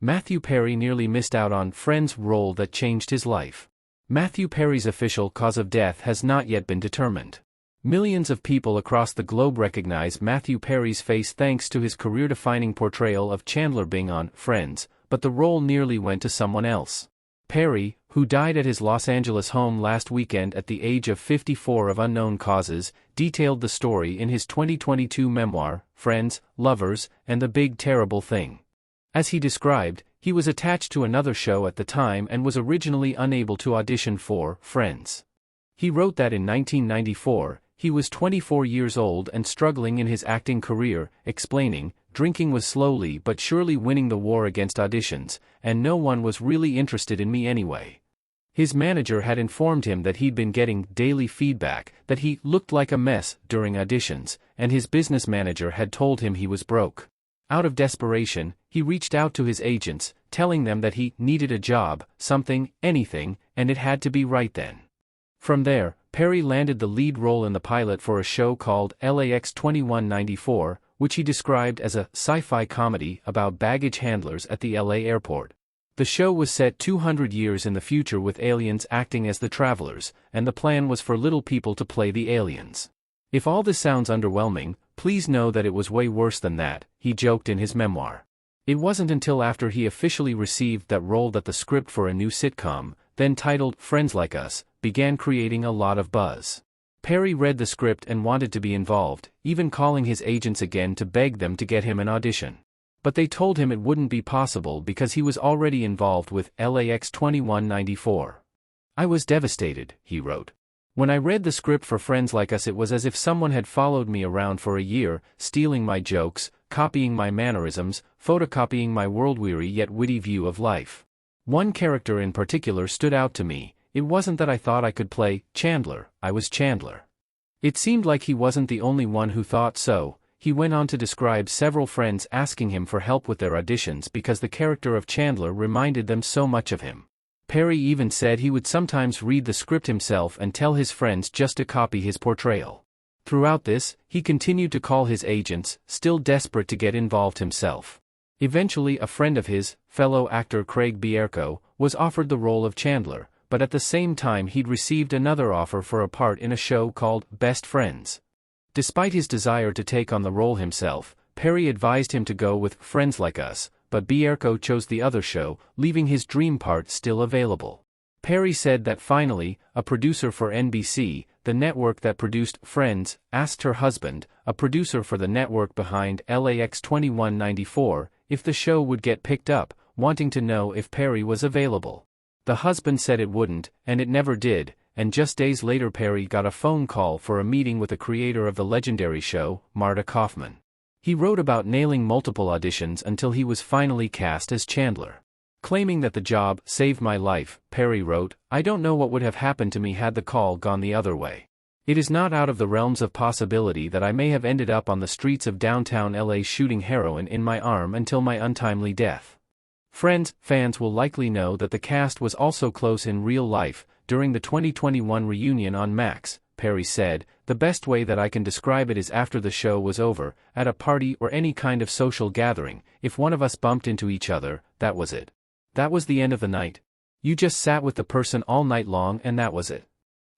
Matthew Perry nearly missed out on Friends role that changed his life. Matthew Perry's official cause of death has not yet been determined. Millions of people across the globe recognize Matthew Perry's face thanks to his career-defining portrayal of Chandler Bing on Friends, but the role nearly went to someone else. Perry, who died at his Los Angeles home last weekend at the age of 54 of unknown causes, detailed the story in his 2022 memoir, Friends, Lovers, and the Big Terrible Thing. As he described, he was attached to another show at the time and was originally unable to audition for Friends. He wrote that in 1994, he was 24 years old and struggling in his acting career, explaining, "Drinking was slowly but surely winning the war against auditions, and no one was really interested in me anyway." His manager had informed him that he'd been getting daily feedback that he looked like a mess during auditions, and his business manager had told him he was broke. Out of desperation, he reached out to his agents, telling them that he needed a job, something, anything, and it had to be right then. From there, Perry landed the lead role in the pilot for a show called LAX 2194, which he described as a sci-fi comedy about baggage handlers at the LA airport. The show was set 200 years in the future with aliens acting as the travelers, and the plan was for little people to play the aliens. "If all this sounds underwhelming, please know that it was way worse than that," he joked in his memoir. It wasn't until after he officially received that role that the script for a new sitcom, then titled Friends Like Us, began creating a lot of buzz. Perry read the script and wanted to be involved, even calling his agents again to beg them to get him an audition. But they told him it wouldn't be possible because he was already involved with LAX 2194. "I was devastated," he wrote. "When I read the script for Friends Like Us, it was as if someone had followed me around for a year, stealing my jokes, copying my mannerisms, photocopying my world-weary yet witty view of life. One character in particular stood out to me. It wasn't that I thought I could play Chandler, I was Chandler. It seemed like he wasn't the only one who thought so." He went on to describe several friends asking him for help with their auditions because the character of Chandler reminded them so much of him. Perry even said he would sometimes read the script himself and tell his friends just to copy his portrayal. Throughout this, he continued to call his agents, still desperate to get involved himself. Eventually, a friend of his, fellow actor Craig Bierko, was offered the role of Chandler, but at the same time he'd received another offer for a part in a show called Best Friends. Despite his desire to take on the role himself, Perry advised him to go with Friends Like Us, but Bierko chose the other show, leaving his dream part still available. Perry said that finally, a producer for NBC, the network that produced Friends, asked her husband, a producer for the network behind LAX 2194, if the show would get picked up, wanting to know if Perry was available. The husband said it wouldn't, and it never did, and just days later Perry got a phone call for a meeting with the creator of the legendary show, Marta Kaufman. He wrote about nailing multiple auditions until he was finally cast as Chandler. Claiming that the job saved my life, Perry wrote, "I don't know what would have happened to me had the call gone the other way. It is not out of the realms of possibility that I may have ended up on the streets of downtown LA shooting heroin in my arm until my untimely death." Friends fans will likely know that the cast was also close in real life. During the 2021 reunion on Max, Perry said, "The best way that I can describe it is after the show was over, at a party or any kind of social gathering, if one of us bumped into each other, that was it. That was the end of the night. You just sat with the person all night long and that was it."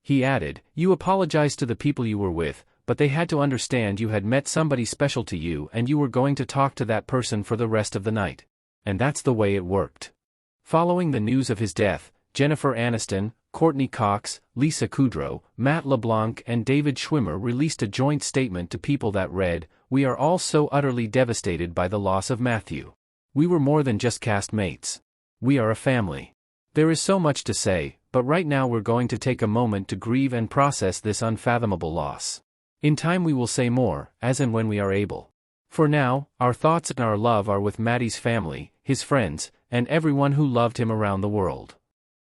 He added, "You apologized to the people you were with, but they had to understand you had met somebody special to you and you were going to talk to that person for the rest of the night. And that's the way it worked." Following the news of his death, Jennifer Aniston, Courtney Cox, Lisa Kudrow, Matt LeBlanc and David Schwimmer released a joint statement to People that read, "We are all so utterly devastated by the loss of Matthew. We were more than just cast mates. We are a family. There is so much to say, but right now we're going to take a moment to grieve and process this unfathomable loss. In time we will say more, as and when we are able. For now, our thoughts and our love are with Matty's family, his friends, and everyone who loved him around the world."